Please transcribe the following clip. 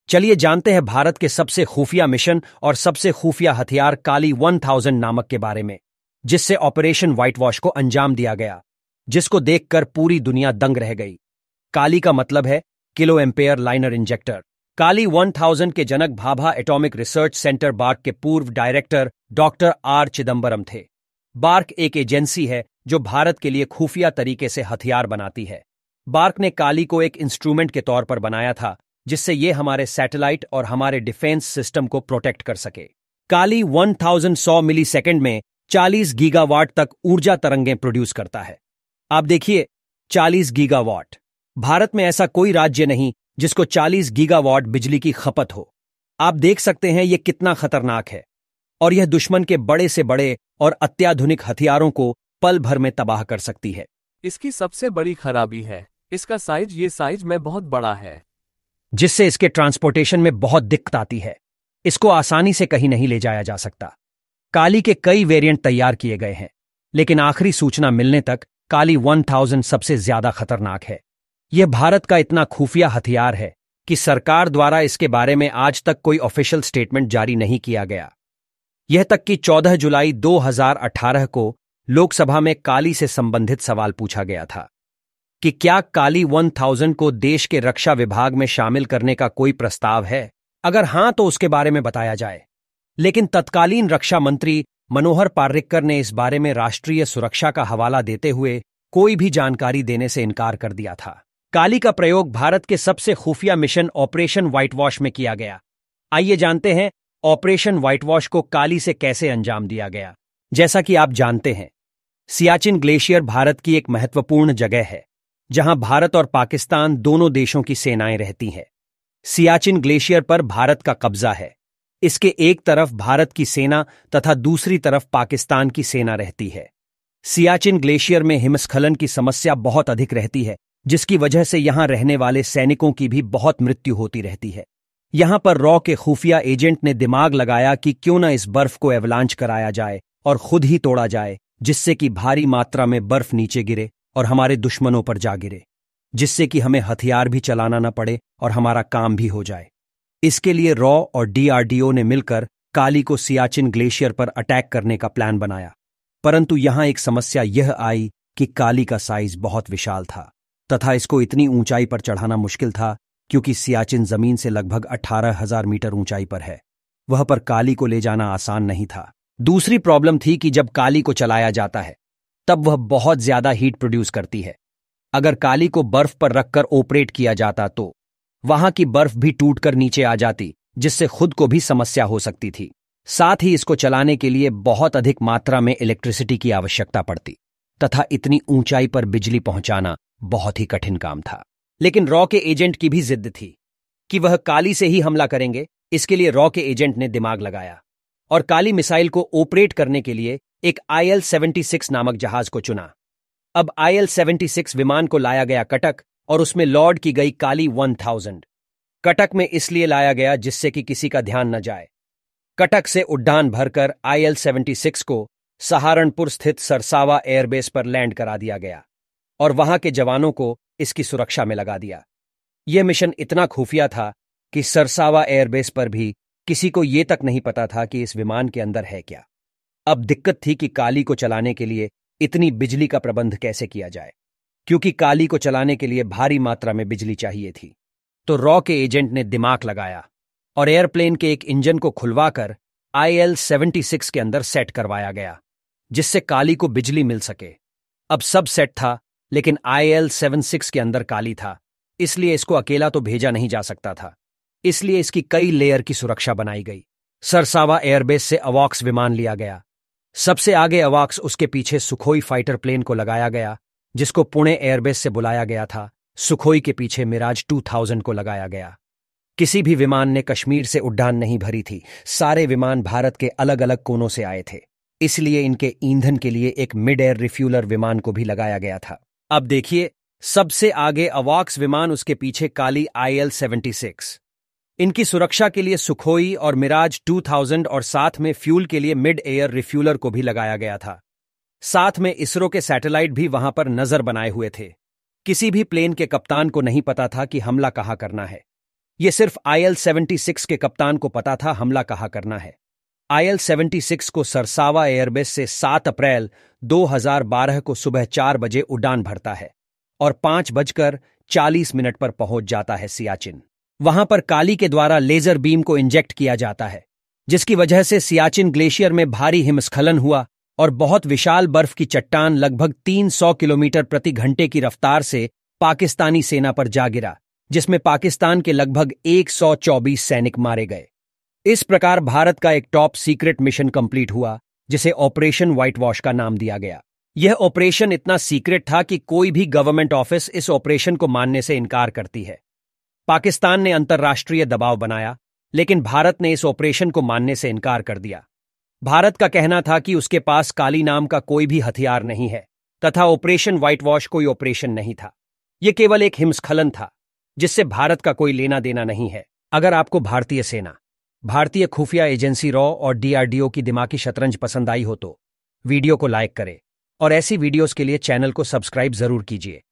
चलिए जानते हैं भारत के सबसे खुफिया मिशन और सबसे खुफिया हथियार काली 1000 नामक के बारे में, जिससे ऑपरेशन व्हाइट वॉश को अंजाम दिया गया, जिसको देखकर पूरी दुनिया दंग रह गई। काली का मतलब है kilo ampere linear injector. KALI 1000 के जनक Bhabha atomic research centre BARC के पूर्व डायरेक्टर डॉक्टर आर चिदम्बरम थे। बार्क एक एजेंसी है जो भारत के लिए खुफिया तरीके से हथियार बनाती है। बार्क ने काली को एक इंस्ट्रूमेंट के तौर पर बनाया था, जिससे ये हमारे सैटेलाइट और हमारे डिफेंस सिस्टम को प्रोटेक्ट कर सके। काली 1000 मिलीसेकंड में 40 गीगावाट तक ऊर्जा तरंगें प्रोड्यूस करता है। आप देखिए, 40 गीगावाट। भारत में ऐसा कोई राज्य नहीं जिसको 40 गीगावाट बिजली की खपत हो। आप देख सकते हैं यह कितना खतरनाक है, और यह दुश्मन के बड़े से बड़े और अत्याधुनिक हथियारों को पल भर में तबाह कर सकती है। इसकी सबसे बड़ी खराबी है इसका साइज में बहुत बड़ा है, जिससे इसके ट्रांसपोर्टेशन में बहुत दिक्कत आती है। इसको आसानी से कहीं नहीं ले जाया जा सकता। काली के कई वेरिएंट तैयार किए गए हैं, लेकिन आखिरी सूचना मिलने तक काली 1000 सबसे ज्यादा खतरनाक है। यह भारत का इतना खुफिया हथियार है कि सरकार द्वारा इसके बारे में आज तक कोई ऑफिशियल स्टेटमेंट जारी नहीं किया गया। यह तक कि 14 जुलाई 2018 को लोकसभा में काली से संबंधित सवाल पूछा गया था कि क्या काली 1000 को देश के रक्षा विभाग में शामिल करने का कोई प्रस्ताव है। अगर हां तो उसके बारे में बताया जाए। लेकिन तत्कालीन रक्षा मंत्री मनोहर पार्रिकर ने इस बारे में राष्ट्रीय सुरक्षा का हवाला देते हुए कोई भी जानकारी देने से इनकार कर दिया था। काली का प्रयोग भारत के सबसे खुफिया मिशन ऑपरेशन व्हाइट वॉश में किया गया। आइए जानते हैं ऑपरेशन व्हाइट वॉश को काली से कैसे अंजाम दिया गया। जैसा कि आप जानते हैं, सियाचिन ग्लेशियर भारत की एक महत्वपूर्ण जगह है जहां भारत और पाकिस्तान दोनों देशों की सेनाएं रहती हैं। सियाचिन ग्लेशियर पर भारत का कब्जा है। इसके एक तरफ भारत की सेना तथा दूसरी तरफ पाकिस्तान की सेना रहती है। सियाचिन ग्लेशियर में हिमस्खलन की समस्या बहुत अधिक रहती है, जिसकी वजह से यहां रहने वाले सैनिकों की भी बहुत मृत्यु होती रहती है। यहां पर रॉ के खुफिया एजेंट ने दिमाग लगाया कि क्यों न इस बर्फ को एवलांच कराया जाए और खुद ही तोड़ा जाए, जिससे कि भारी मात्रा में बर्फ नीचे गिरे और हमारे दुश्मनों पर जा गिरे, जिससे कि हमें हथियार भी चलाना न पड़े और हमारा काम भी हो जाए। इसके लिए रॉ और डीआरडीओ ने मिलकर काली को सियाचिन ग्लेशियर पर अटैक करने का प्लान बनाया। परंतु यहां एक समस्या यह आई कि काली का साइज बहुत विशाल था तथा इसको इतनी ऊंचाई पर चढ़ाना मुश्किल था, क्योंकि सियाचिन जमीन से लगभग 18,000 मीटर ऊंचाई पर है। वह पर काली को ले जाना आसान नहीं था। दूसरी प्रॉब्लम थी कि जब काली को चलाया जाता है तब वह बहुत ज्यादा हीट प्रोड्यूस करती है। अगर काली को बर्फ पर रखकर ऑपरेट किया जाता तो वहां की बर्फ भी टूटकर नीचे आ जाती, जिससे खुद को भी समस्या हो सकती थी। साथ ही इसको चलाने के लिए बहुत अधिक मात्रा में इलेक्ट्रिसिटी की आवश्यकता पड़ती तथा इतनी ऊंचाई पर बिजली पहुंचाना बहुत ही कठिन काम था। लेकिन रॉ के एजेंट की भी जिद थी कि वह काली से ही हमला करेंगे। इसके लिए रॉ के एजेंट ने दिमाग लगाया और काली मिसाइल को ऑपरेट करने के लिए एक IL-76 नामक जहाज को चुना। अब IL-76 विमान को लाया गया कटक और उसमें लोड की गई काली 1000। कटक में इसलिए लाया गया जिससे कि किसी का ध्यान न जाए। कटक से उड्डान भरकर IL-76 को सहारनपुर स्थित सरसावा एयरबेस पर लैंड करा दिया गया और वहां के जवानों को इसकी सुरक्षा में लगा दिया। यह मिशन इतना खुफिया था कि सरसावा एयरबेस पर भी किसी को यह तक नहीं पता था कि इस विमान के अंदर है क्या। अब दिक्कत थी कि काली को चलाने के लिए इतनी बिजली का प्रबंध कैसे किया जाए, क्योंकि काली को चलाने के लिए भारी मात्रा में बिजली चाहिए थी। तो रॉ के एजेंट ने दिमाग लगाया और एयरप्लेन के एक इंजन को खुलवाकर IL-76 के अंदर सेट करवाया गया, जिससे काली को बिजली मिल सके। अब सब सेट था, लेकिन IL-76 के अंदर काली था, इसलिए इसको अकेला तो भेजा नहीं जा सकता था। इसलिए इसकी कई लेयर की सुरक्षा बनाई गई। सरसावा एयरबेस से अवॉक्स विमान लिया गया। सबसे आगे अवॉक्स, उसके पीछे सुखोई फाइटर प्लेन को लगाया गया, जिसको पुणे एयरबेस से बुलाया गया था। सुखोई के पीछे मिराज 2000 को लगाया गया। किसी भी विमान ने कश्मीर से उड़ान नहीं भरी थी। सारे विमान भारत के अलग अलग कोनों से आए थे, इसलिए इनके ईंधन के लिए एक मिड एयर रिफ्यूलर विमान को भी लगाया गया था। अब देखिए, सबसे आगे अवॉक्स विमान, उसके पीछे काली IL-76। इनकी सुरक्षा के लिए सुखोई और मिराज 2000 और साथ में फ्यूल के लिए मिड एयर रिफ्यूलर को भी लगाया गया था। साथ में इसरो के सैटेलाइट भी वहां पर नजर बनाए हुए थे। किसी भी प्लेन के कप्तान को नहीं पता था कि हमला कहां करना है। ये सिर्फ IL-76 के कप्तान को पता था हमला कहाँ करना है। IL-76 को सरसावा एयरबेस से 7 अप्रैल 2012 को सुबह 4 बजे उड़ान भरता है और 5:40 पर पहुंच जाता है सियाचिन। वहां पर काली के द्वारा लेजर बीम को इंजेक्ट किया जाता है, जिसकी वजह से सियाचिन ग्लेशियर में भारी हिमस्खलन हुआ और बहुत विशाल बर्फ की चट्टान लगभग 300 किलोमीटर प्रति घंटे की रफ्तार से पाकिस्तानी सेना पर जा गिरा, जिसमें पाकिस्तान के लगभग 124 सैनिक मारे गए। इस प्रकार भारत का एक टॉप सीक्रेट मिशन कंप्लीट हुआ, जिसे ऑपरेशन व्हाइट वॉश का नाम दिया गया। यह ऑपरेशन इतना सीक्रेट था कि कोई भी गवर्नमेंट ऑफिस इस ऑपरेशन को मानने से इनकार करती है। पाकिस्तान ने अंतर्राष्ट्रीय दबाव बनाया, लेकिन भारत ने इस ऑपरेशन को मानने से इनकार कर दिया। भारत का कहना था कि उसके पास काली नाम का कोई भी हथियार नहीं है तथा ऑपरेशन व्हाइट वॉश कोई ऑपरेशन नहीं था। यह केवल एक हिमस्खलन था जिससे भारत का कोई लेना देना नहीं है। अगर आपको भारतीय सेना, भारतीय खुफिया एजेंसी रॉ और DRDO की दिमागी शतरंज पसंद आई हो तो वीडियो को लाइक करें और ऐसी वीडियोस के लिए चैनल को सब्सक्राइब जरूर कीजिए।